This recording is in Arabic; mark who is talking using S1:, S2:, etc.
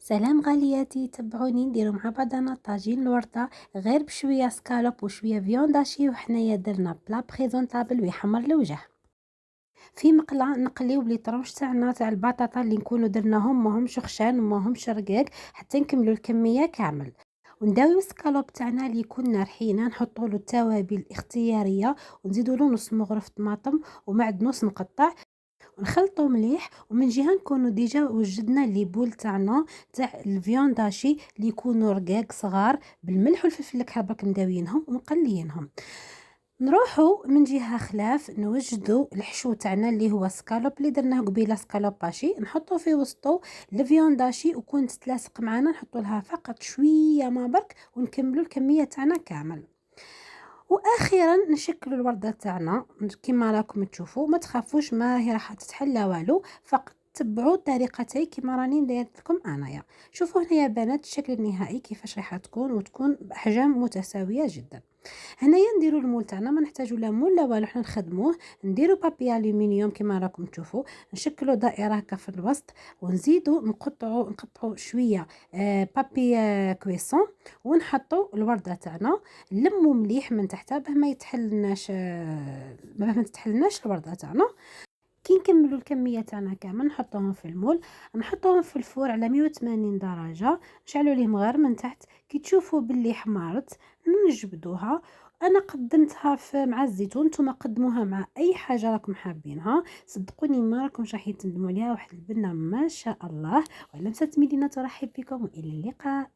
S1: سلام غالياتي، تبعوني نديرو مع بعضنا طاجين الوردة غير بشوية سكالوب وشوية فيونداشي، وحنايا درنا بلا بريزونطابل ويحمر الوجه. في مقلة نقليو بلي طرونش تاعنا تاع البطاطا اللي نكونو درناهم ماهمش خشان وماهمش رقاق حتى نكملو الكمية كامل. ونداويو السكالوب تاعنا اللي كنا رحينا نحطولو التوابل الاختيارية، ونزيدولو نص مغرف طماطم ومعدنوس مقطع، ونخلطو مليح. ومن جهه نكونوا ديجا وجدنا لي بول تاعنا تاع الفيونداشي اللي يكونوا رقاق صغار بالملح والفلفل الكحل برك مداوينهم ومقليينهم. نروحوا من جهه خلاف نوجدوا الحشو تاعنا اللي هو سكالوب اللي درناه قبيله سكالوباشي، نحطو في وسطو الفيونداشي وكون تتلاصق معنا نحطوا لها فقط شويه ما برك ونكملوا الكميه تاعنا كامل. واخيرا نشكلوا الورده تاعنا كما راكم تشوفوا، ما تخافوش ما هي راح تتحلى والو، فقط تبعوا طريقتي كما راني دايرت لكم انايا. شوفوا هنا يا بنات الشكل النهائي كيفاش راح تكون، وتكون باحجام متساويه جدا. هنايا نديروا المول تاعنا، ما نحتاجوا لا مول لا والو، حنا نخدموه. نديروا بابي الومنيوم كما راكم تشوفوا، نشكلوا دائره هكا في الوسط، ونزيدوا نقطعوا شويه بابي كويسون، ونحطوا الورده تاعنا. نلموا مليح من تحت باه ما يتحلناش باه ما تتحلناش الورده تاعنا. كي نكملوا الكميه تاعنا كامل نحطوهم في المول، نحطوهم في الفور على 180 درجه، نشعلوا ليهم غير من تحت. كي تشوفوا باللي حمارت نجبدوها. انا قدمتها مع الزيتون، نتوما قدموها مع اي حاجه راكم حابينها، صدقوني ما راكمش راح تندموا عليها. واحد البنه ما شاء الله. وعلى مسات مدينه ترحب بكم والى اللقاء.